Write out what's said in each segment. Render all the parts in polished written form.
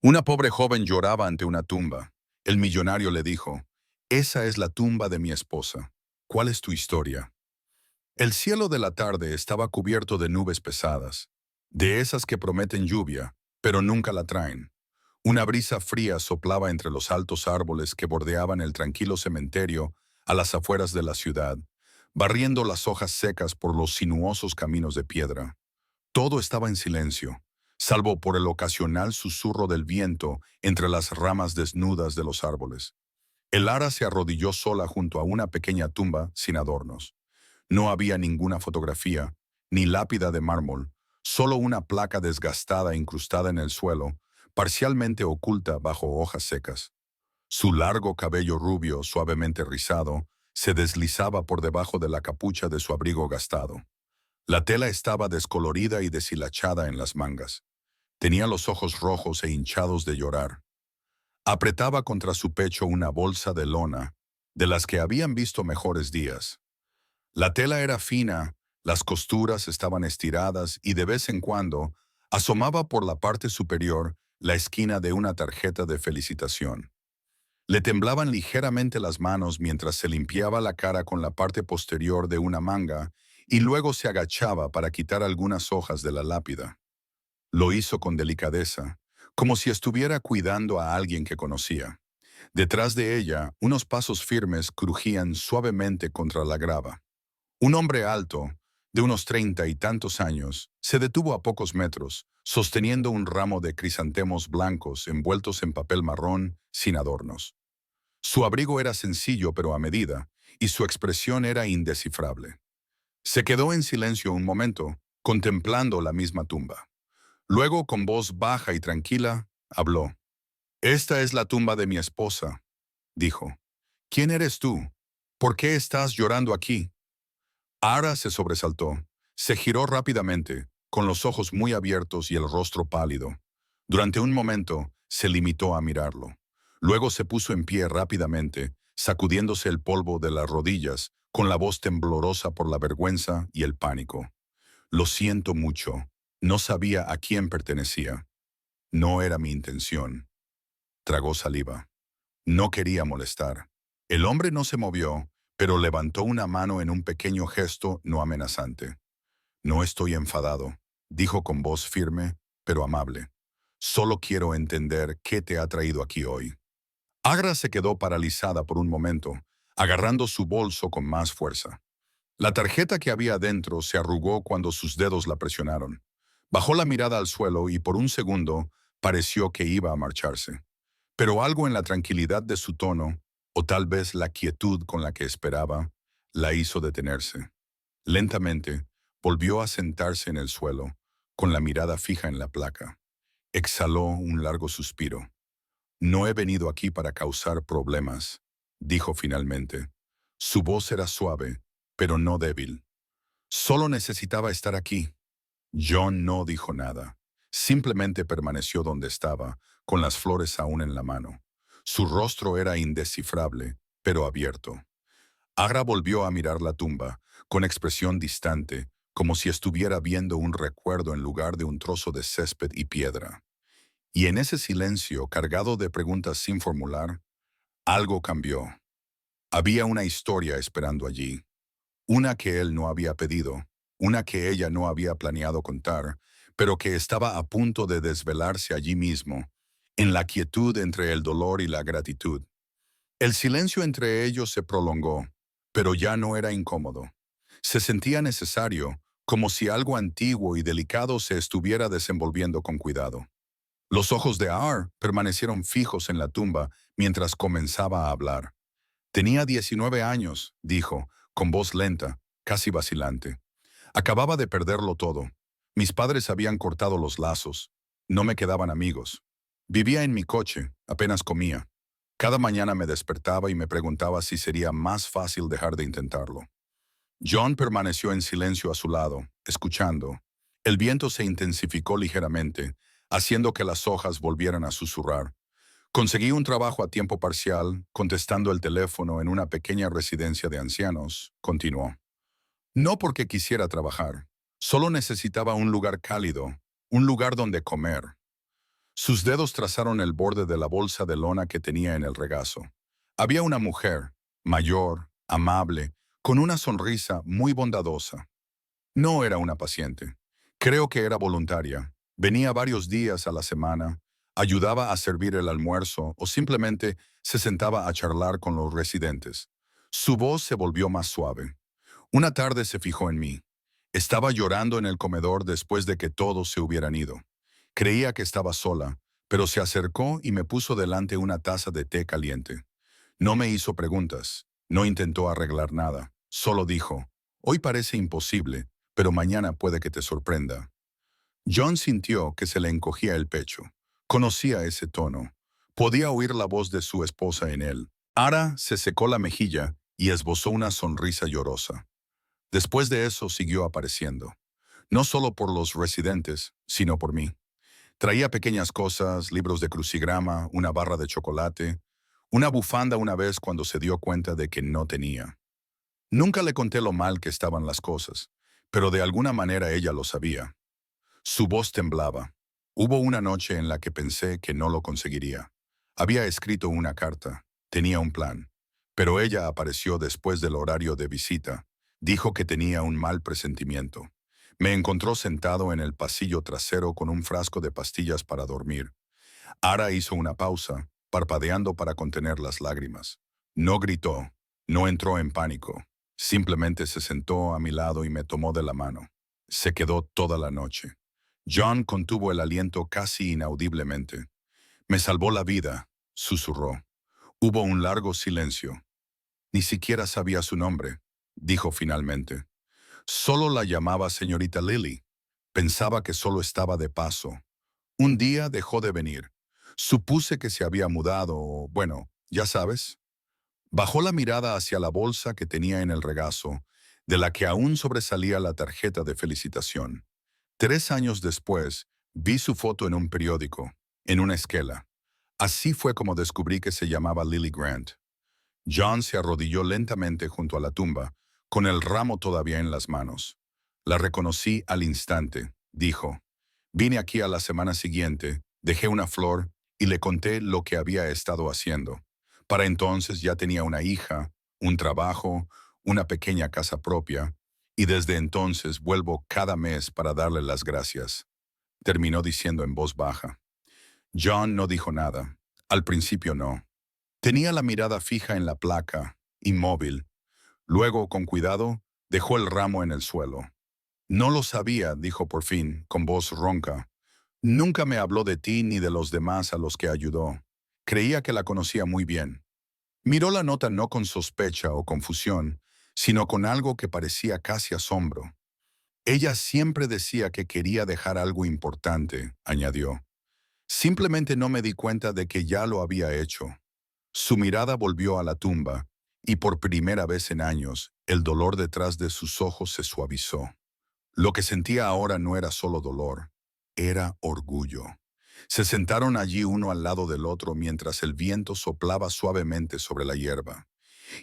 Una pobre joven lloraba ante una tumba. El millonario le dijo, «Esa es la tumba de mi esposa. ¿Cuál es tu historia?» El cielo de la tarde estaba cubierto de nubes pesadas, de esas que prometen lluvia, pero nunca la traen. Una brisa fría soplaba entre los altos árboles que bordeaban el tranquilo cementerio a las afueras de la ciudad, barriendo las hojas secas por los sinuosos caminos de piedra. Todo estaba en silencio, salvo por el ocasional susurro del viento entre las ramas desnudas de los árboles. El ara se arrodilló sola junto a una pequeña tumba sin adornos. No había ninguna fotografía, ni lápida de mármol, solo una placa desgastada incrustada en el suelo, parcialmente oculta bajo hojas secas. Su largo cabello rubio, suavemente rizado, se deslizaba por debajo de la capucha de su abrigo gastado. La tela estaba descolorida y deshilachada en las mangas. Tenía los ojos rojos e hinchados de llorar. Apretaba contra su pecho una bolsa de lona, de las que habían visto mejores días. La tela era fina, las costuras estaban estiradas y de vez en cuando asomaba por la parte superior la esquina de una tarjeta de felicitación. Le temblaban ligeramente las manos mientras se limpiaba la cara con la parte posterior de una manga y luego se agachaba para quitar algunas hojas de la lápida. Lo hizo con delicadeza, como si estuviera cuidando a alguien que conocía. Detrás de ella, unos pasos firmes crujían suavemente contra la grava. Un hombre alto, de unos 30 y tantos años, se detuvo a pocos metros, sosteniendo un ramo de crisantemos blancos envueltos en papel marrón sin adornos. Su abrigo era sencillo pero a medida, y su expresión era indescifrable. Se quedó en silencio un momento, contemplando la misma tumba. Luego, con voz baja y tranquila, habló. «Esta es la tumba de mi esposa», dijo. «¿Quién eres tú? ¿Por qué estás llorando aquí?» Ara se sobresaltó. Se giró rápidamente, con los ojos muy abiertos y el rostro pálido. Durante un momento, se limitó a mirarlo. Luego se puso en pie rápidamente, sacudiéndose el polvo de las rodillas, con la voz temblorosa por la vergüenza y el pánico. «Lo siento mucho. No sabía a quién pertenecía. No era mi intención». Tragó saliva. No quería molestar. El hombre no se movió, pero levantó una mano en un pequeño gesto no amenazante. «No estoy enfadado», dijo con voz firme, pero amable. «Solo quiero entender qué te ha traído aquí hoy». Agra se quedó paralizada por un momento, agarrando su bolso con más fuerza. La tarjeta que había dentro se arrugó cuando sus dedos la presionaron. Bajó la mirada al suelo y por un segundo pareció que iba a marcharse. Pero algo en la tranquilidad de su tono, o tal vez la quietud con la que esperaba, la hizo detenerse. Lentamente, volvió a sentarse en el suelo, con la mirada fija en la placa. Exhaló un largo suspiro. «No he venido aquí para causar problemas», dijo finalmente. Su voz era suave, pero no débil. «Solo necesitaba estar aquí». John no dijo nada. Simplemente permaneció donde estaba, con las flores aún en la mano. Su rostro era indescifrable, pero abierto. Agra volvió a mirar la tumba, con expresión distante, como si estuviera viendo un recuerdo en lugar de un trozo de césped y piedra. Y en ese silencio, cargado de preguntas sin formular, algo cambió. Había una historia esperando allí. Una que él no había pedido, una que ella no había planeado contar, pero que estaba a punto de desvelarse allí mismo, en la quietud entre el dolor y la gratitud. El silencio entre ellos se prolongó, pero ya no era incómodo. Se sentía necesario, como si algo antiguo y delicado se estuviera desenvolviendo con cuidado. Los ojos de Ar permanecieron fijos en la tumba mientras comenzaba a hablar. «Tenía 19 años», dijo, con voz lenta, casi vacilante. «Acababa de perderlo todo. Mis padres habían cortado los lazos. No me quedaban amigos. Vivía en mi coche, apenas comía. Cada mañana me despertaba y me preguntaba si sería más fácil dejar de intentarlo». John permaneció en silencio a su lado, escuchando. El viento se intensificó ligeramente, haciendo que las hojas volvieran a susurrar. «Conseguí un trabajo a tiempo parcial, contestando el teléfono en una pequeña residencia de ancianos», continuó. «No porque quisiera trabajar, solo necesitaba un lugar cálido, un lugar donde comer». Sus dedos trazaron el borde de la bolsa de lona que tenía en el regazo. Había una mujer, mayor, amable, con una sonrisa muy bondadosa. No era una paciente. Creo que era voluntaria. Venía varios días a la semana, ayudaba a servir el almuerzo o simplemente se sentaba a charlar con los residentes. Su voz se volvió más suave. Una tarde se fijó en mí. Estaba llorando en el comedor después de que todos se hubieran ido. Creía que estaba sola, pero se acercó y me puso delante una taza de té caliente. No me hizo preguntas, no intentó arreglar nada, solo dijo, hoy parece imposible, pero mañana puede que te sorprenda. John sintió que se le encogía el pecho. Conocía ese tono. Podía oír la voz de su esposa en él. Ara se secó la mejilla y esbozó una sonrisa llorosa. Después de eso siguió apareciendo. No solo por los residentes, sino por mí. Traía pequeñas cosas, libros de crucigrama, una barra de chocolate, una bufanda una vez cuando se dio cuenta de que no tenía. Nunca le conté lo mal que estaban las cosas, pero de alguna manera ella lo sabía. Su voz temblaba. Hubo una noche en la que pensé que no lo conseguiría. Había escrito una carta, tenía un plan, pero ella apareció después del horario de visita. Dijo que tenía un mal presentimiento. Me encontró sentado en el pasillo trasero con un frasco de pastillas para dormir. Ara hizo una pausa, parpadeando para contener las lágrimas. No gritó, no entró en pánico. Simplemente se sentó a mi lado y me tomó de la mano. Se quedó toda la noche. John contuvo el aliento casi inaudiblemente. Me salvó la vida, susurró. Hubo un largo silencio. Ni siquiera sabía su nombre, dijo finalmente. Solo la llamaba señorita Lily. Pensaba que solo estaba de paso. Un día dejó de venir. Supuse que se había mudado o, bueno, ya sabes. Bajó la mirada hacia la bolsa que tenía en el regazo, de la que aún sobresalía la tarjeta de felicitación. 3 años después, vi su foto en un periódico, en una esquela. Así fue como descubrí que se llamaba Lily Grant. John se arrodilló lentamente junto a la tumba, con el ramo todavía en las manos. La reconocí al instante, dijo. Vine aquí a la semana siguiente, dejé una flor y le conté lo que había estado haciendo. Para entonces ya tenía una hija, un trabajo, una pequeña casa propia, y desde entonces vuelvo cada mes para darle las gracias. Terminó diciendo en voz baja. John no dijo nada. Al principio no. Tenía la mirada fija en la placa, inmóvil. Luego, con cuidado, dejó el ramo en el suelo. No lo sabía, dijo por fin, con voz ronca. Nunca me habló de ti ni de los demás a los que ayudó. Creía que la conocía muy bien. Miró la nota no con sospecha o confusión, sino con algo que parecía casi asombro. Ella siempre decía que quería dejar algo importante, añadió. Simplemente no me di cuenta de que ya lo había hecho. Su mirada volvió a la tumba, y por primera vez en años, el dolor detrás de sus ojos se suavizó. Lo que sentía ahora no era solo dolor, era orgullo. Se sentaron allí uno al lado del otro mientras el viento soplaba suavemente sobre la hierba.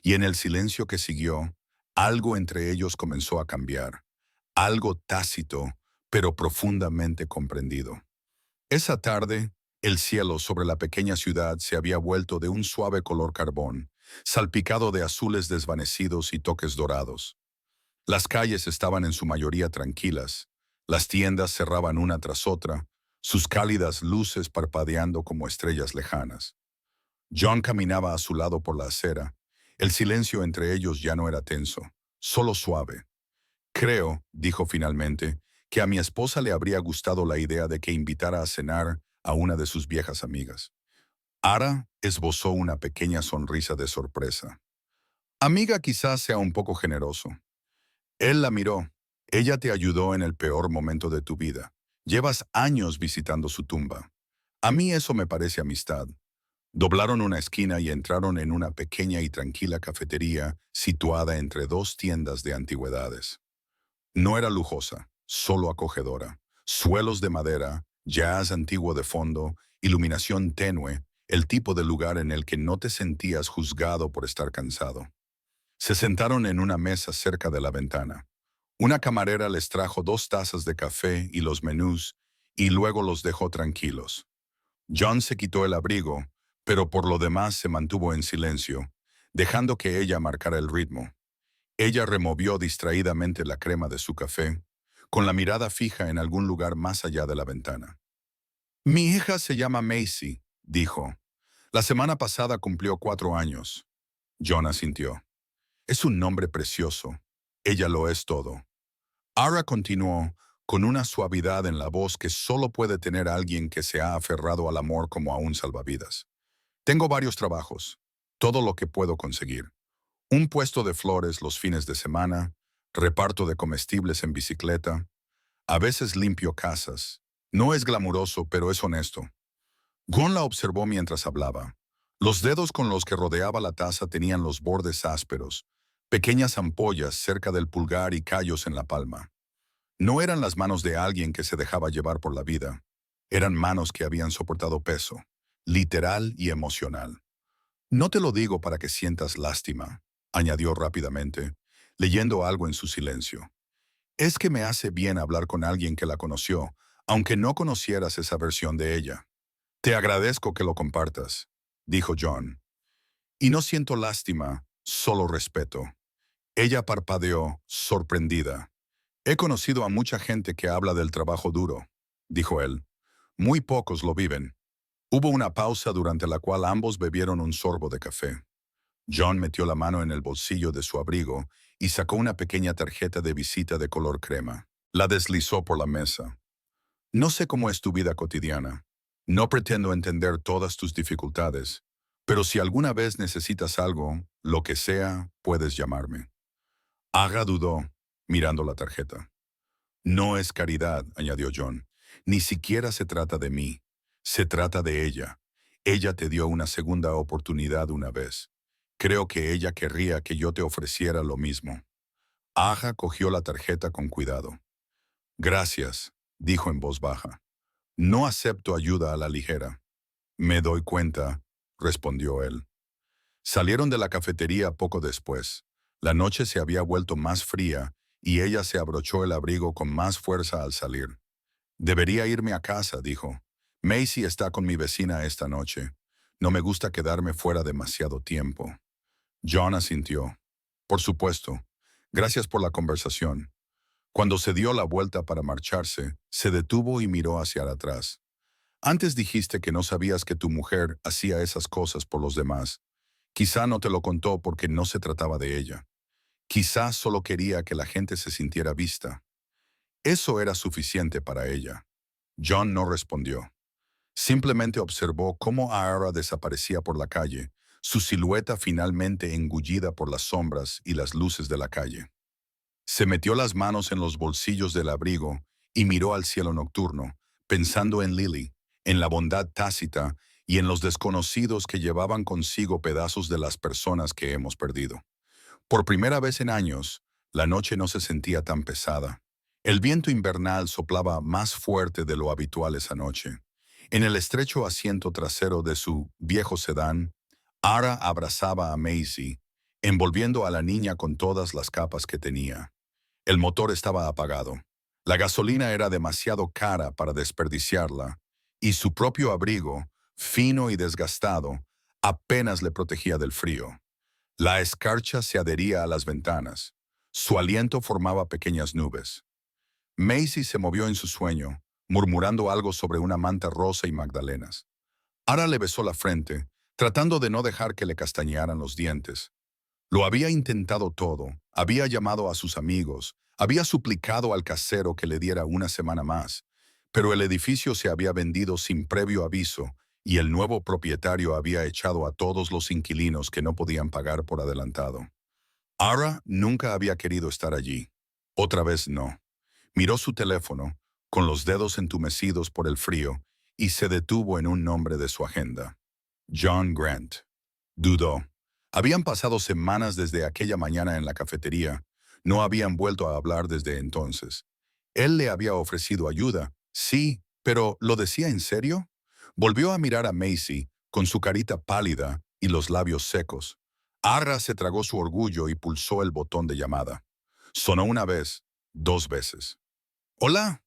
Y en el silencio que siguió, algo entre ellos comenzó a cambiar. Algo tácito, pero profundamente comprendido. Esa tarde, el cielo sobre la pequeña ciudad se había vuelto de un suave color carbón, salpicado de azules desvanecidos y toques dorados. Las calles estaban en su mayoría tranquilas. Las tiendas cerraban una tras otra, sus cálidas luces parpadeando como estrellas lejanas. John caminaba a su lado por la acera. El silencio entre ellos ya no era tenso, solo suave. Creo, dijo finalmente, que a mi esposa le habría gustado la idea de que invitara a cenar a una de sus viejas amigas. Ara esbozó una pequeña sonrisa de sorpresa. Amiga quizás sea un poco generoso. Él la miró. Ella te ayudó en el peor momento de tu vida. Llevas años visitando su tumba. A mí eso me parece amistad. Doblaron una esquina y entraron en una pequeña y tranquila cafetería situada entre dos tiendas de antigüedades. No era lujosa, solo acogedora. Suelos de madera, jazz antiguo de fondo, iluminación tenue, el tipo de lugar en el que no te sentías juzgado por estar cansado. Se sentaron en una mesa cerca de la ventana. Una camarera les trajo 2 tazas de café y los menús, y luego los dejó tranquilos. John se quitó el abrigo, pero por lo demás se mantuvo en silencio, dejando que ella marcara el ritmo. Ella removió distraídamente la crema de su café, con la mirada fija en algún lugar más allá de la ventana. Mi hija se llama Macy, dijo. La semana pasada cumplió 4 años. John asintió. Es un nombre precioso. Ella lo es todo. Ara continuó, con una suavidad en la voz que solo puede tener alguien que se ha aferrado al amor como a un salvavidas. Tengo varios trabajos, todo lo que puedo conseguir. Un puesto de flores los fines de semana, reparto de comestibles en bicicleta, a veces limpio casas. No es glamuroso, pero es honesto. Gon la observó mientras hablaba. Los dedos con los que rodeaba la taza tenían los bordes ásperos, pequeñas ampollas cerca del pulgar y callos en la palma. No eran las manos de alguien que se dejaba llevar por la vida. Eran manos que habían soportado peso, literal y emocional. No te lo digo para que sientas lástima, añadió rápidamente, leyendo algo en su silencio. Es que me hace bien hablar con alguien que la conoció, aunque no conocieras esa versión de ella. Te agradezco que lo compartas, dijo John. Y no siento lástima, solo respeto. Ella parpadeó, sorprendida. He conocido a mucha gente que habla del trabajo duro, dijo él. Muy pocos lo viven. Hubo una pausa durante la cual ambos bebieron un sorbo de café. John metió la mano en el bolsillo de su abrigo y sacó una pequeña tarjeta de visita de color crema. La deslizó por la mesa. No sé cómo es tu vida cotidiana. No pretendo entender todas tus dificultades, pero si alguna vez necesitas algo, lo que sea, puedes llamarme. Aga dudó, mirando la tarjeta. No es caridad, añadió John. Ni siquiera se trata de mí. Se trata de ella. Ella te dio una segunda oportunidad una vez. Creo que ella querría que yo te ofreciera lo mismo. Aja cogió la tarjeta con cuidado. Gracias, dijo en voz baja. No acepto ayuda a la ligera. Me doy cuenta, respondió él. Salieron de la cafetería poco después. La noche se había vuelto más fría y ella se abrochó el abrigo con más fuerza al salir. Debería irme a casa, dijo. Macy está con mi vecina esta noche. No me gusta quedarme fuera demasiado tiempo. John asintió. Por supuesto. Gracias por la conversación. Cuando se dio la vuelta para marcharse, se detuvo y miró hacia atrás. Antes dijiste que no sabías que tu mujer hacía esas cosas por los demás. Quizá no te lo contó porque no se trataba de ella. Quizá solo quería que la gente se sintiera vista. Eso era suficiente para ella. John no respondió. Simplemente observó cómo Aara desaparecía por la calle, su silueta finalmente engullida por las sombras y las luces de la calle. Se metió las manos en los bolsillos del abrigo y miró al cielo nocturno, pensando en Lily, en la bondad tácita y en los desconocidos que llevaban consigo pedazos de las personas que hemos perdido. Por primera vez en años, la noche no se sentía tan pesada. El viento invernal soplaba más fuerte de lo habitual esa noche. En el estrecho asiento trasero de su viejo sedán, Ara abrazaba a Macy, envolviendo a la niña con todas las capas que tenía. El motor estaba apagado. La gasolina era demasiado cara para desperdiciarla, y su propio abrigo, fino y desgastado, apenas le protegía del frío. La escarcha se adhería a las ventanas. Su aliento formaba pequeñas nubes. Macy se movió en su sueño, murmurando algo sobre una manta rosa y magdalenas. Ara le besó la frente, tratando de no dejar que le castañearan los dientes. Lo había intentado todo, había llamado a sus amigos, había suplicado al casero que le diera una semana más, pero el edificio se había vendido sin previo aviso y el nuevo propietario había echado a todos los inquilinos que no podían pagar por adelantado. Ara nunca había querido estar allí. Otra vez no. Miró su teléfono, con los dedos entumecidos por el frío, y se detuvo en un nombre de su agenda. John Grant. Dudó. Habían pasado semanas desde aquella mañana en la cafetería. No habían vuelto a hablar desde entonces. Él le había ofrecido ayuda, sí, pero ¿lo decía en serio? Volvió a mirar a Macy, con su carita pálida y los labios secos. Ara se tragó su orgullo y pulsó el botón de llamada. Sonó una vez, dos veces. «Hola».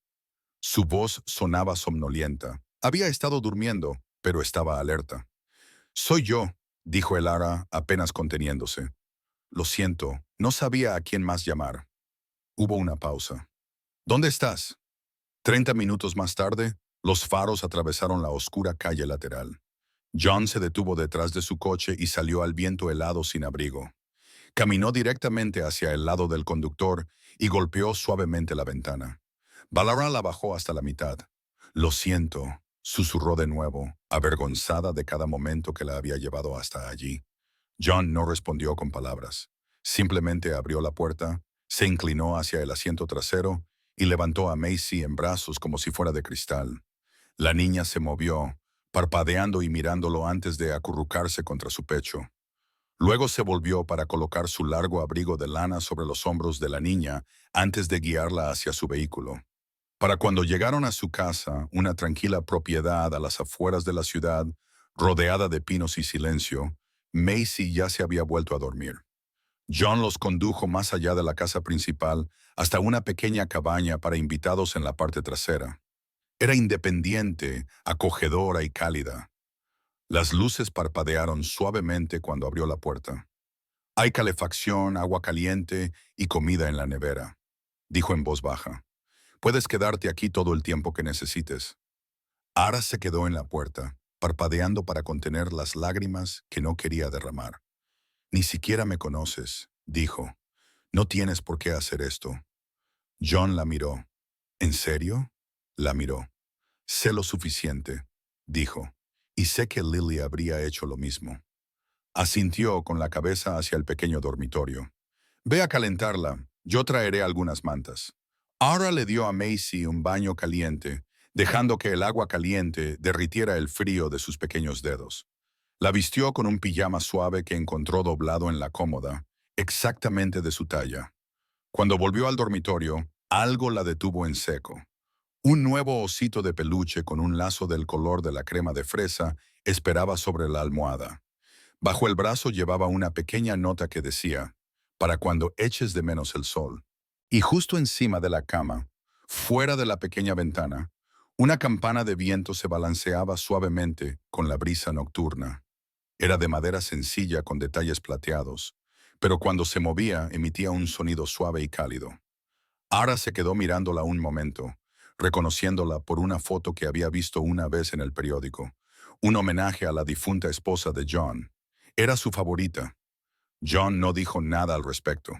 Su voz sonaba somnolienta. Había estado durmiendo, pero estaba alerta. «Soy yo», dijo el Ara apenas conteniéndose. «Lo siento, no sabía a quién más llamar». Hubo una pausa. «¿Dónde estás?» 30 minutos más tarde, los faros atravesaron la oscura calle lateral. John se detuvo detrás de su coche y salió al viento helado sin abrigo. Caminó directamente hacia el lado del conductor y golpeó suavemente la ventana. Balara la bajó hasta la mitad. «Lo siento», susurró de nuevo, avergonzada de cada momento que la había llevado hasta allí. John no respondió con palabras. Simplemente abrió la puerta, se inclinó hacia el asiento trasero y levantó a Macy en brazos como si fuera de cristal. La niña se movió, parpadeando y mirándolo antes de acurrucarse contra su pecho. Luego se volvió para colocar su largo abrigo de lana sobre los hombros de la niña antes de guiarla hacia su vehículo. Para cuando llegaron a su casa, una tranquila propiedad a las afueras de la ciudad, rodeada de pinos y silencio, Macy ya se había vuelto a dormir. John los condujo más allá de la casa principal hasta una pequeña cabaña para invitados en la parte trasera. Era independiente, acogedora y cálida. Las luces parpadearon suavemente cuando abrió la puerta. «Hay calefacción, agua caliente y comida en la nevera», dijo en voz baja. «Puedes quedarte aquí todo el tiempo que necesites». Ara se quedó en la puerta, parpadeando para contener las lágrimas que no quería derramar. «Ni siquiera me conoces», dijo. «No tienes por qué hacer esto». John la miró. «¿En serio?». La miró. «Sé lo suficiente», dijo, «y sé que Lily habría hecho lo mismo». Asintió con la cabeza hacia el pequeño dormitorio. «Ve a calentarla, yo traeré algunas mantas». Ara le dio a Macy un baño caliente, dejando que el agua caliente derritiera el frío de sus pequeños dedos. La vistió con un pijama suave que encontró doblado en la cómoda, exactamente de su talla. Cuando volvió al dormitorio, algo la detuvo en seco. Un nuevo osito de peluche con un lazo del color de la crema de fresa esperaba sobre la almohada. Bajo el brazo llevaba una pequeña nota que decía, «Para cuando eches de menos el sol». Y justo encima de la cama, fuera de la pequeña ventana, una campana de viento se balanceaba suavemente con la brisa nocturna. Era de madera sencilla con detalles plateados, pero cuando se movía emitía un sonido suave y cálido. Ara se quedó mirándola un momento, reconociéndola por una foto que había visto una vez en el periódico, un homenaje a la difunta esposa de John. Era su favorita. John no dijo nada al respecto.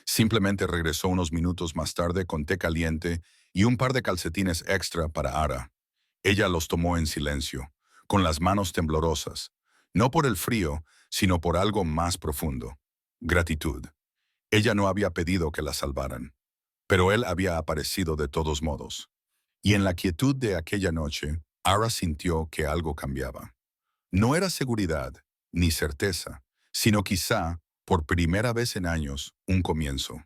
Simplemente regresó unos minutos más tarde con té caliente y un par de calcetines extra para Ara. Ella los tomó en silencio, con las manos temblorosas, no por el frío, sino por algo más profundo: gratitud. Ella no había pedido que la salvaran, pero él había aparecido de todos modos. Y en la quietud de aquella noche, Ara sintió que algo cambiaba. No era seguridad, ni certeza, sino quizá, por primera vez en años, un comienzo.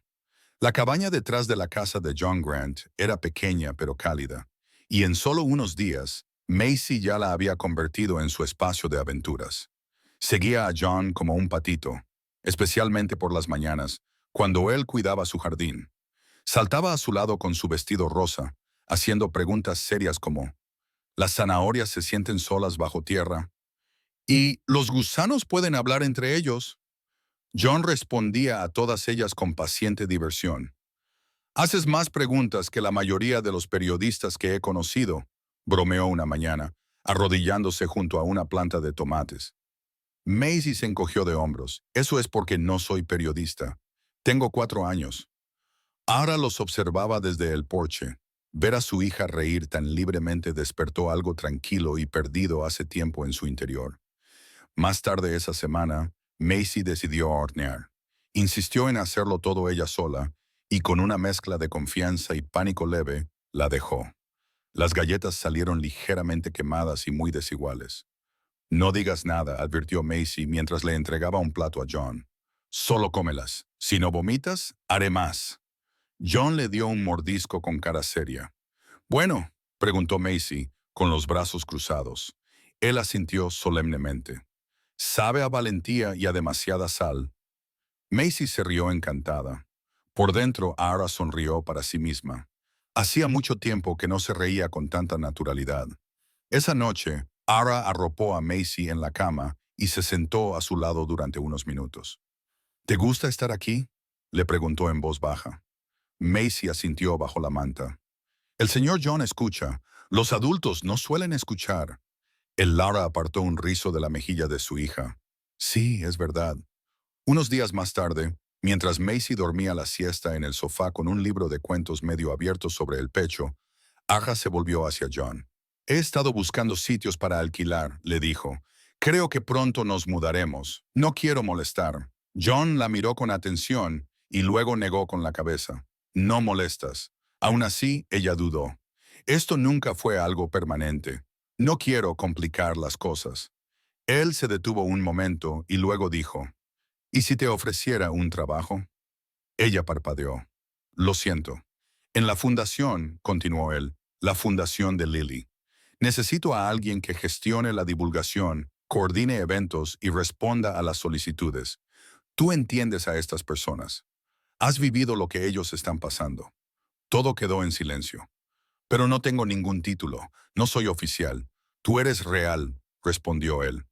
La cabaña detrás de la casa de John Grant era pequeña pero cálida, y en solo unos días, Macy ya la había convertido en su espacio de aventuras. Seguía a John como un patito, especialmente por las mañanas, cuando él cuidaba su jardín. Saltaba a su lado con su vestido rosa, haciendo preguntas serias como, ¿las zanahorias se sienten solas bajo tierra? ¿Y los gusanos pueden hablar entre ellos? John respondía a todas ellas con paciente diversión. «Haces más preguntas que la mayoría de los periodistas que he conocido», bromeó una mañana, arrodillándose junto a una planta de tomates. Macy se encogió de hombros. «Eso es porque no soy periodista. Tengo 4 años». Ahora los observaba desde el porche. Ver a su hija reír tan libremente despertó algo tranquilo y perdido hace tiempo en su interior. Más tarde esa semana, Macy decidió hornear. Insistió en hacerlo todo ella sola, y con una mezcla de confianza y pánico leve, la dejó. Las galletas salieron ligeramente quemadas y muy desiguales. «No digas nada», advirtió Macy mientras le entregaba un plato a John. «Solo cómelas. Si no vomitas, haré más». John le dio un mordisco con cara seria. «Bueno», preguntó Macy, con los brazos cruzados. Él asintió solemnemente. «Sabe a valentía y a demasiada sal». Macy se rió encantada. Por dentro, Ara sonrió para sí misma. Hacía mucho tiempo que no se reía con tanta naturalidad. Esa noche, Ara arropó a Macy en la cama y se sentó a su lado durante unos minutos. ¿Te gusta estar aquí?, le preguntó en voz baja. Macy asintió bajo la manta. El señor John escucha. Los adultos no suelen escuchar. El Lara apartó un rizo de la mejilla de su hija. Sí, es verdad. Unos días más tarde, mientras Macy dormía la siesta en el sofá con un libro de cuentos medio abierto sobre el pecho, Aja se volvió hacia John. He estado buscando sitios para alquilar, le dijo. Creo que pronto nos mudaremos. No quiero molestar. John la miró con atención y luego negó con la cabeza. No molestas. Aún así, ella dudó. Esto nunca fue algo permanente. No quiero complicar las cosas. Él se detuvo un momento y luego dijo, ¿y si te ofreciera un trabajo? Ella parpadeó. Lo siento. En la fundación, continuó él, la fundación de Lily. Necesito a alguien que gestione la divulgación, coordine eventos y responda a las solicitudes. Tú entiendes a estas personas. Has vivido lo que ellos están pasando. Todo quedó en silencio. Pero no tengo ningún título. No soy oficial. Tú eres real, respondió él.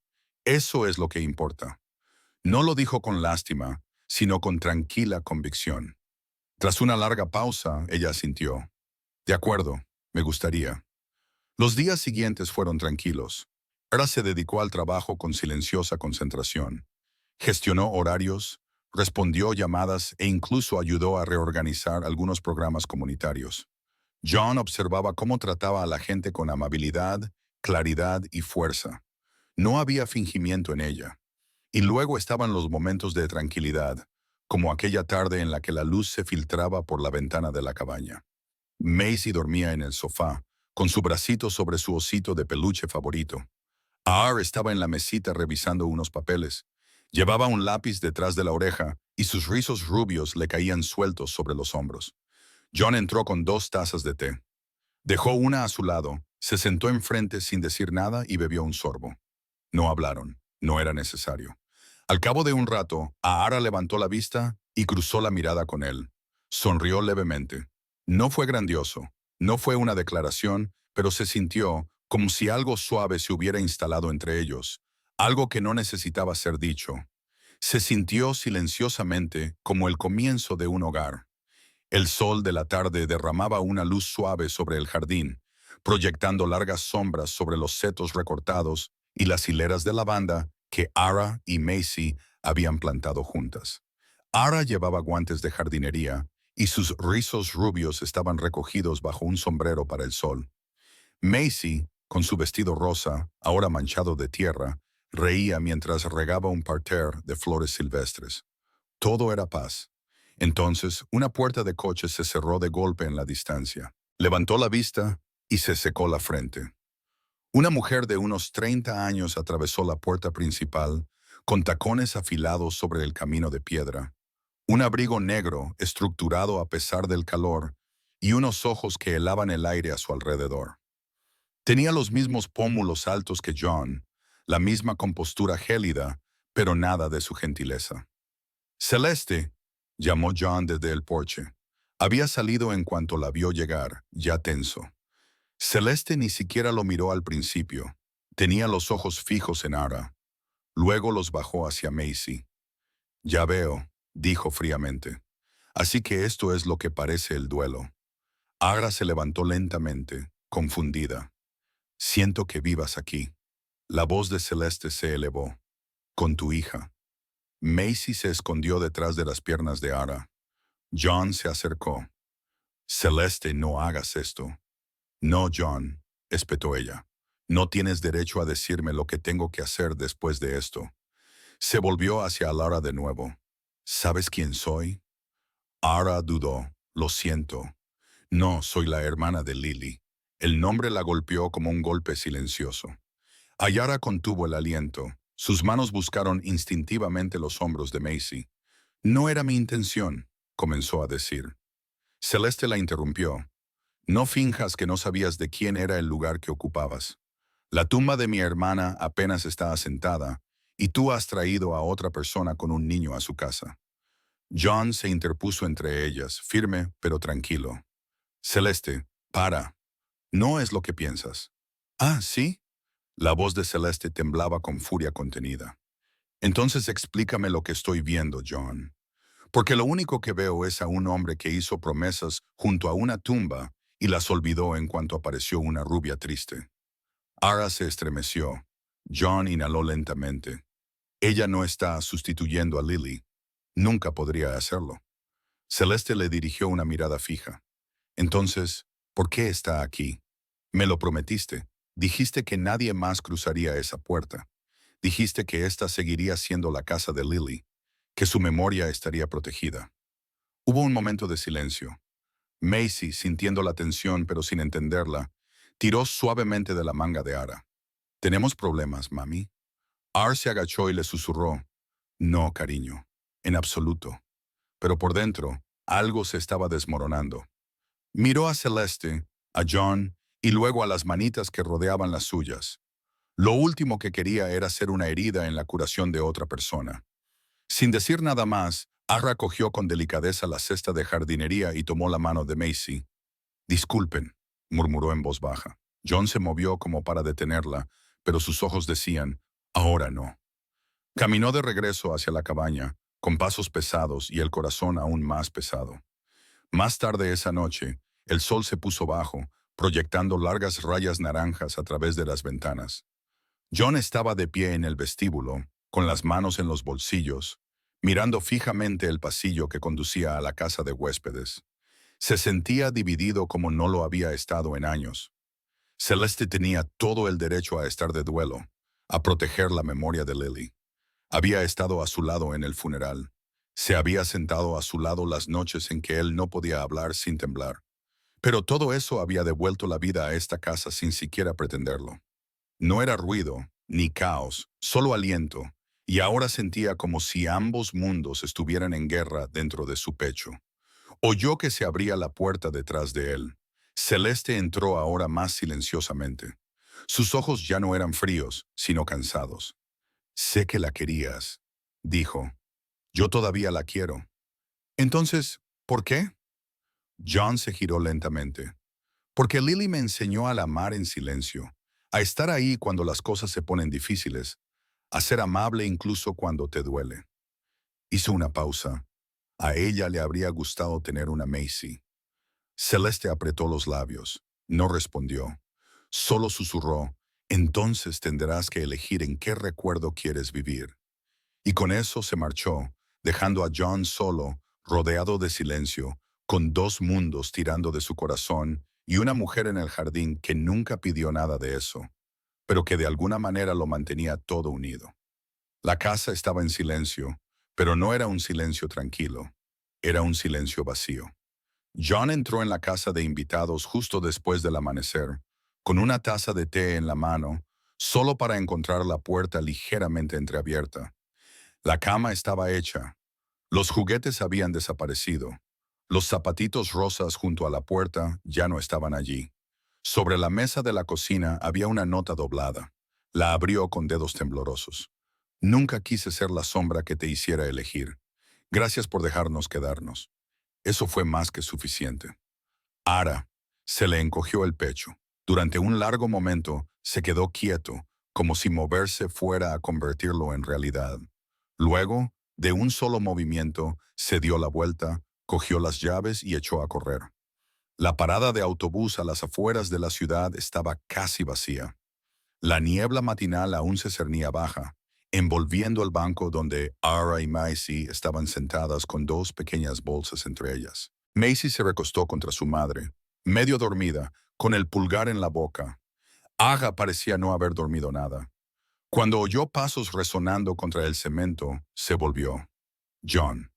Eso es lo que importa. No lo dijo con lástima, sino con tranquila convicción. Tras una larga pausa, ella asintió. De acuerdo, me gustaría. Los días siguientes fueron tranquilos. Era se dedicó al trabajo con silenciosa concentración. Gestionó horarios, respondió llamadas e incluso ayudó a reorganizar algunos programas comunitarios. John observaba cómo trataba a la gente con amabilidad, claridad y fuerza. No había fingimiento en ella. Y luego estaban los momentos de tranquilidad, como aquella tarde en la que la luz se filtraba por la ventana de la cabaña. Macy dormía en el sofá, con su bracito sobre su osito de peluche favorito. Ar estaba en la mesita revisando unos papeles. Llevaba un lápiz detrás de la oreja y sus rizos rubios le caían sueltos sobre los hombros. John entró con 2 tazas de té. Dejó una a su lado, se sentó enfrente sin decir nada y bebió un sorbo. No hablaron, no era necesario. Al cabo de un rato, Ahara levantó la vista y cruzó la mirada con él. Sonrió levemente. No fue grandioso, no fue una declaración, pero se sintió como si algo suave se hubiera instalado entre ellos, algo que no necesitaba ser dicho. Se sintió silenciosamente como el comienzo de un hogar. El sol de la tarde derramaba una luz suave sobre el jardín, proyectando largas sombras sobre los setos recortados y las hileras de lavanda que Ara y Macy habían plantado juntas. Ara llevaba guantes de jardinería y sus rizos rubios estaban recogidos bajo un sombrero para el sol. Macy, con su vestido rosa, ahora manchado de tierra, reía mientras regaba un parterre de flores silvestres. Todo era paz. Entonces, una puerta de coche se cerró de golpe en la distancia. Levantó la vista y se secó la frente. Una mujer de unos 30 años atravesó la puerta principal, con tacones afilados sobre el camino de piedra, un abrigo negro estructurado a pesar del calor y unos ojos que helaban el aire a su alrededor. Tenía los mismos pómulos altos que John, la misma compostura gélida, pero nada de su gentileza. Celeste, llamó John desde el porche. Había salido en cuanto la vio llegar, ya tenso. Celeste ni siquiera lo miró al principio. Tenía los ojos fijos en Ara. Luego los bajó hacia Macy. Ya veo, dijo fríamente. Así que esto es lo que parece el duelo. Ara se levantó lentamente, confundida. Siento que vivas aquí. La voz de Celeste se elevó. Con tu hija. Macy se escondió detrás de las piernas de Ara. John se acercó. Celeste, no hagas esto. No, John, espetó ella. No tienes derecho a decirme lo que tengo que hacer después de esto. Se volvió hacia Lara de nuevo. ¿Sabes quién soy? Ara dudó. Lo siento. No, soy la hermana de Lily. El nombre la golpeó como un golpe silencioso. Ayara contuvo el aliento. Sus manos buscaron instintivamente los hombros de Macy. No era mi intención, comenzó a decir. Celeste la interrumpió. No finjas que no sabías de quién era el lugar que ocupabas. La tumba de mi hermana apenas está asentada, y tú has traído a otra persona con un niño a su casa. John se interpuso entre ellas, firme pero tranquilo. Celeste, para. No es lo que piensas. Ah, ¿sí? La voz de Celeste temblaba con furia contenida. Entonces explícame lo que estoy viendo, John. Porque lo único que veo es a un hombre que hizo promesas junto a una tumba y las olvidó en cuanto apareció una rubia triste. Ara se estremeció. John inhaló lentamente. Ella no está sustituyendo a Lily. Nunca podría hacerlo. Celeste le dirigió una mirada fija. Entonces, ¿por qué está aquí? Me lo prometiste. Dijiste que nadie más cruzaría esa puerta. Dijiste que esta seguiría siendo la casa de Lily, que su memoria estaría protegida. Hubo un momento de silencio. Macy, sintiendo la tensión pero sin entenderla, tiró suavemente de la manga de Ara. «Tenemos problemas, mami». Ar se agachó y le susurró. «No, cariño, en absoluto». Pero por dentro, algo se estaba desmoronando. Miró a Celeste, a John y luego a las manitas que rodeaban las suyas. Lo último que quería era ser una herida en la curación de otra persona. Sin decir nada más, Ara cogió con delicadeza la cesta de jardinería y tomó la mano de Macy. «Disculpen», murmuró en voz baja. John se movió como para detenerla, pero sus ojos decían, «Ahora no». Caminó de regreso hacia la cabaña, con pasos pesados y el corazón aún más pesado. Más tarde esa noche, el sol se puso bajo, proyectando largas rayas naranjas a través de las ventanas. John estaba de pie en el vestíbulo, con las manos en los bolsillos, mirando fijamente el pasillo que conducía a la casa de huéspedes. Se sentía dividido como no lo había estado en años. Celeste tenía todo el derecho a estar de duelo, a proteger la memoria de Lily. Había estado a su lado en el funeral. Se había sentado a su lado las noches en que él no podía hablar sin temblar. Pero todo eso había devuelto la vida a esta casa sin siquiera pretenderlo. No era ruido, ni caos, solo aliento, y ahora sentía como si ambos mundos estuvieran en guerra dentro de su pecho. Oyó que se abría la puerta detrás de él. Celeste entró ahora más silenciosamente. Sus ojos ya no eran fríos, sino cansados. «Sé que la querías», dijo. «Yo todavía la quiero». «Entonces, ¿por qué?» John se giró lentamente. «Porque Lily me enseñó a amar en silencio, a estar ahí cuando las cosas se ponen difíciles, a ser amable incluso cuando te duele». Hizo una pausa. A ella le habría gustado tener una Macy. Celeste apretó los labios. No respondió. Solo susurró. «Entonces tendrás que elegir en qué recuerdo quieres vivir». Y con eso se marchó, dejando a John solo, rodeado de silencio, con dos mundos tirando de su corazón y una mujer en el jardín que nunca pidió nada de eso, pero que de alguna manera lo mantenía todo unido. La casa estaba en silencio, pero no era un silencio tranquilo, era un silencio vacío. John entró en la casa de invitados justo después del amanecer, con una taza de té en la mano, solo para encontrar la puerta ligeramente entreabierta. La cama estaba hecha. Los juguetes habían desaparecido. Los zapatitos rosas junto a la puerta ya no estaban allí. Sobre la mesa de la cocina había una nota doblada. La abrió con dedos temblorosos. «Nunca quise ser la sombra que te hiciera elegir. Gracias por dejarnos quedarnos». Eso fue más que suficiente. Ara se le encogió el pecho. Durante un largo momento se quedó quieto, como si moverse fuera a convertirlo en realidad. Luego, de un solo movimiento, se dio la vuelta, cogió las llaves y echó a correr. La parada de autobús a las afueras de la ciudad estaba casi vacía. La niebla matinal aún se cernía baja, envolviendo el banco donde Ara y Macy estaban sentadas con dos pequeñas bolsas entre ellas. Macy se recostó contra su madre, medio dormida, con el pulgar en la boca. Ara parecía no haber dormido nada. Cuando oyó pasos resonando contra el cemento, se volvió. John.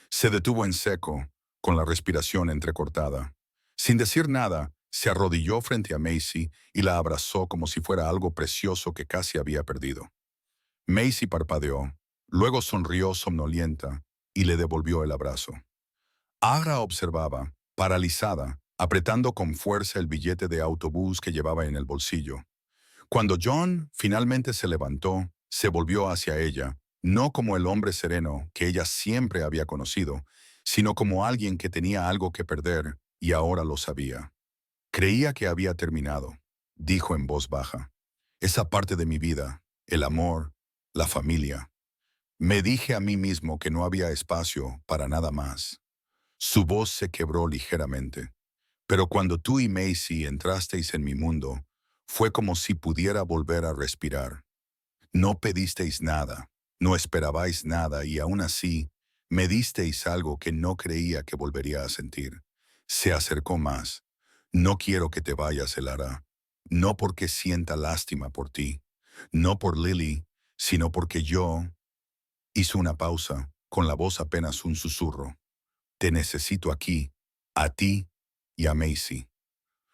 Se detuvo en seco, con la respiración entrecortada. Sin decir nada, se arrodilló frente a Macy y la abrazó como si fuera algo precioso que casi había perdido. Macy parpadeó, luego sonrió somnolienta y le devolvió el abrazo. Agra observaba, paralizada, apretando con fuerza el billete de autobús que llevaba en el bolsillo. Cuando John finalmente se levantó, se volvió hacia ella, no como el hombre sereno que ella siempre había conocido, sino como alguien que tenía algo que perder y ahora lo sabía. «Creía que había terminado», dijo en voz baja. esa parte de mi vida, el amor, la familia. Me dije a mí mismo que no había espacio para nada más. Su voz se quebró ligeramente. Pero cuando tú y Macy entrasteis en mi mundo, fue como si pudiera volver a respirar. No pedisteis nada, no esperabais nada y aún así me disteis algo que no creía que volvería a sentir. Se acercó más. No quiero que te vayas, Elara. No porque sienta lástima por ti, no por Lily, sino porque yo... Hizo una pausa, con la voz apenas un susurro. Te necesito aquí, a ti y a Macy.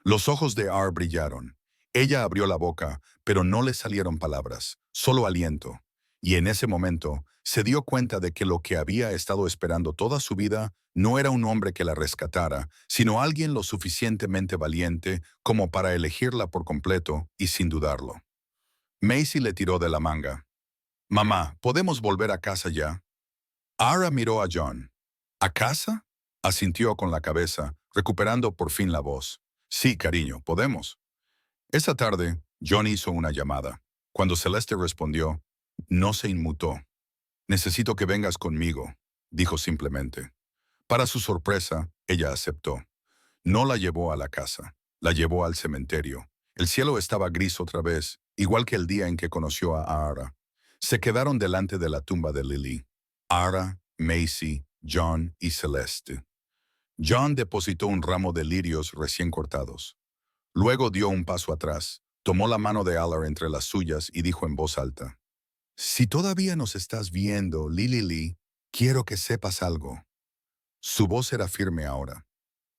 Los ojos de R brillaron. Ella abrió la boca, pero no le salieron palabras, solo aliento. Y en ese momento se dio cuenta de que lo que había estado esperando toda su vida no era un hombre que la rescatara, sino alguien lo suficientemente valiente como para elegirla por completo y sin dudarlo. Macy le tiró de la manga. Mamá, ¿podemos volver a casa ya? Ara miró a John. ¿A casa? Asintió con la cabeza, recuperando por fin la voz. Sí, cariño, podemos. Esa tarde, John hizo una llamada. Cuando Celeste respondió, no se inmutó. Necesito que vengas conmigo, dijo simplemente. Para su sorpresa, ella aceptó. No la llevó a la casa, la llevó al cementerio. El cielo estaba gris otra vez, igual que el día en que conoció a Ara. Se quedaron delante de la tumba de Lily. Ara, Macy, John y Celeste. John depositó un ramo de lirios recién cortados. Luego dio un paso atrás, tomó la mano de Allard entre las suyas y dijo en voz alta, si todavía nos estás viendo, Lily Lee, quiero que sepas algo. Su voz era firme ahora.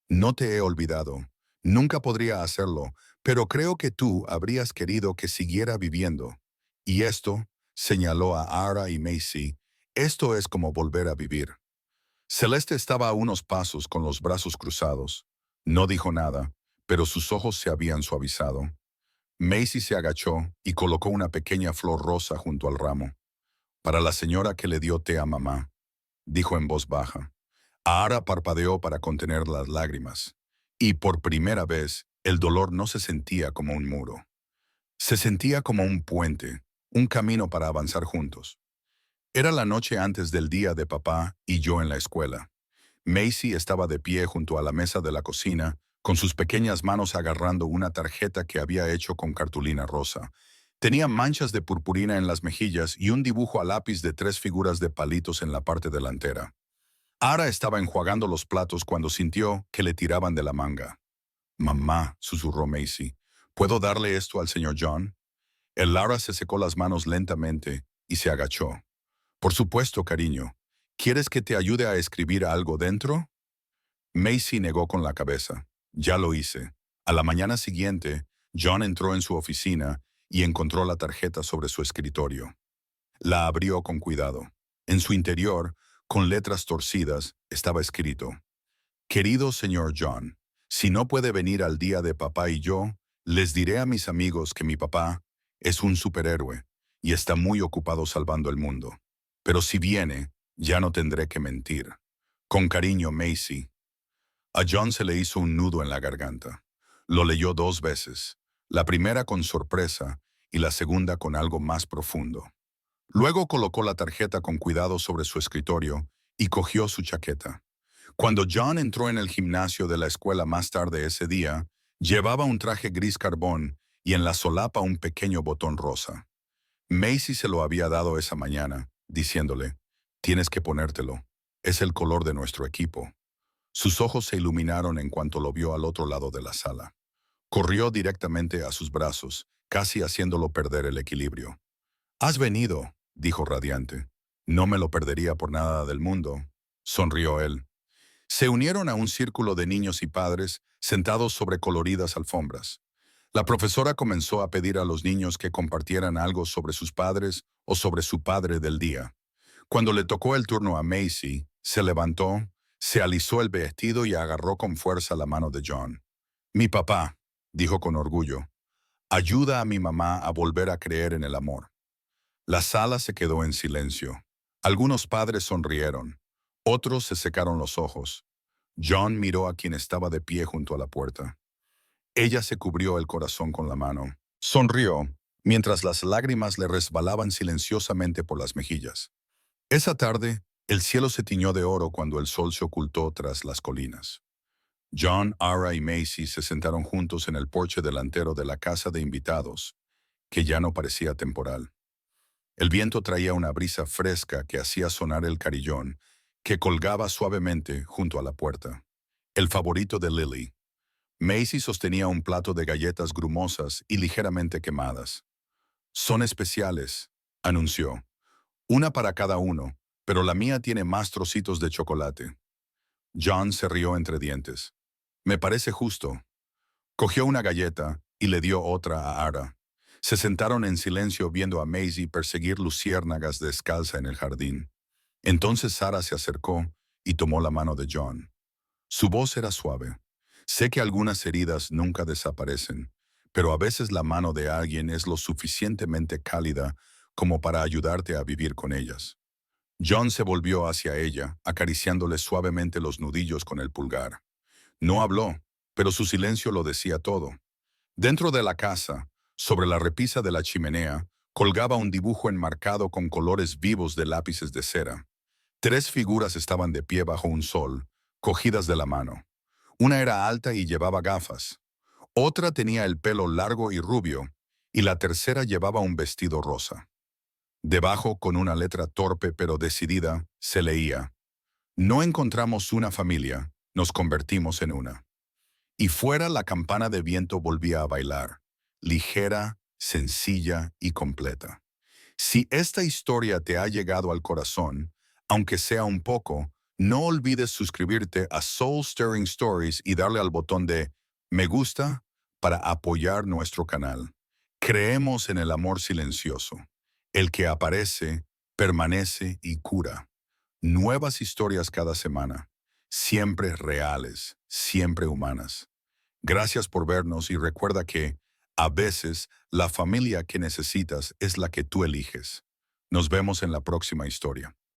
No te he olvidado. Nunca podría hacerlo, pero creo que tú habrías querido que siguiera viviendo. Y esto, señaló a Ara y Macy, esto es como volver a vivir. Celeste estaba a unos pasos con los brazos cruzados. No dijo nada, pero sus ojos se habían suavizado. Macy se agachó y colocó una pequeña flor rosa junto al ramo. Para la señora que le dio té a mamá, dijo en voz baja. Ara parpadeó para contener las lágrimas. Y por primera vez, el dolor no se sentía como un muro. Se sentía como un puente, un camino para avanzar juntos. Era la noche antes del día de papá y yo en la escuela. Macy estaba de pie junto a la mesa de la cocina, con sus pequeñas manos agarrando una tarjeta que había hecho con cartulina rosa. Tenía manchas de purpurina en las mejillas y un dibujo a lápiz de 3 figuras de palitos en la parte delantera. Ara estaba enjuagando los platos cuando sintió que le tiraban de la manga. Mamá, susurró Macy, ¿puedo darle esto al señor John? El Lara se secó las manos lentamente y se agachó. Por supuesto, cariño. ¿Quieres que te ayude a escribir algo dentro? Macy negó con la cabeza. Ya lo hice. A la mañana siguiente, John entró en su oficina y encontró la tarjeta sobre su escritorio. La abrió con cuidado. En su interior, con letras torcidas, estaba escrito: Querido señor John, si no puede venir al día de papá y yo, les diré a mis amigos que mi papá es un superhéroe y está muy ocupado salvando el mundo. Pero si viene, ya no tendré que mentir. Con cariño, Macy. A John se le hizo un nudo en la garganta. Lo leyó 2 veces, la primera con sorpresa y la segunda con algo más profundo. Luego colocó la tarjeta con cuidado sobre su escritorio y cogió su chaqueta. Cuando John entró en el gimnasio de la escuela más tarde ese día, llevaba un traje gris carbón y en la solapa un pequeño botón rosa. Macy se lo había dado esa mañana, diciéndole, tienes que ponértelo, es el color de nuestro equipo. Sus ojos se iluminaron en cuanto lo vio al otro lado de la sala. Corrió directamente a sus brazos, casi haciéndolo perder el equilibrio. «Has venido», dijo radiante. «No me lo perdería por nada del mundo», sonrió él. Se unieron a un círculo de niños y padres sentados sobre coloridas alfombras. La profesora comenzó a pedir a los niños que compartieran algo sobre sus padres o sobre su padre del día. Cuando le tocó el turno a Macy, se levantó, se alisó el vestido y agarró con fuerza la mano de John. «Mi papá», dijo con orgullo, «ayuda a mi mamá a volver a creer en el amor». La sala se quedó en silencio. Algunos padres sonrieron, otros se secaron los ojos. John miró a quien estaba de pie junto a la puerta. Ella se cubrió el corazón con la mano. Sonrió, mientras las lágrimas le resbalaban silenciosamente por las mejillas. Esa tarde, el cielo se tiñó de oro cuando el sol se ocultó tras las colinas. John, Ara y Macy se sentaron juntos en el porche delantero de la casa de invitados, que ya no parecía temporal. El viento traía una brisa fresca que hacía sonar el carillón, que colgaba suavemente junto a la puerta. El favorito de Lily. Macy sostenía un plato de galletas grumosas y ligeramente quemadas. «Son especiales», anunció. «Una para cada uno, pero la mía tiene más trocitos de chocolate». John se rió entre dientes. «Me parece justo». Cogió una galleta y le dio otra a Ara. Se sentaron en silencio viendo a Maisie perseguir luciérnagas descalza en el jardín. Entonces Sara se acercó y tomó la mano de John. Su voz era suave. «Sé que algunas heridas nunca desaparecen, pero a veces la mano de alguien es lo suficientemente cálida como para ayudarte a vivir con ellas». John se volvió hacia ella, acariciándole suavemente los nudillos con el pulgar. No habló, pero su silencio lo decía todo. Dentro de la casa, sobre la repisa de la chimenea, colgaba un dibujo enmarcado con colores vivos de lápices de cera. 3 figuras estaban de pie bajo un sol, cogidas de la mano. Una era alta y llevaba gafas. Otra tenía el pelo largo y rubio, y la tercera llevaba un vestido rosa. Debajo, con una letra torpe pero decidida, se leía: «No encontramos una familia, nos convertimos en una». Y fuera la campana de viento volvía a bailar, ligera, sencilla y completa. Si esta historia te ha llegado al corazón, aunque sea un poco, no olvides suscribirte a Soul Stirring Stories y darle al botón de me gusta para apoyar nuestro canal. Creemos en el amor silencioso, el que aparece, permanece y cura. Nuevas historias cada semana, siempre reales, siempre humanas. Gracias por vernos y recuerda que, a veces, la familia que necesitas es la que tú eliges. Nos vemos en la próxima historia.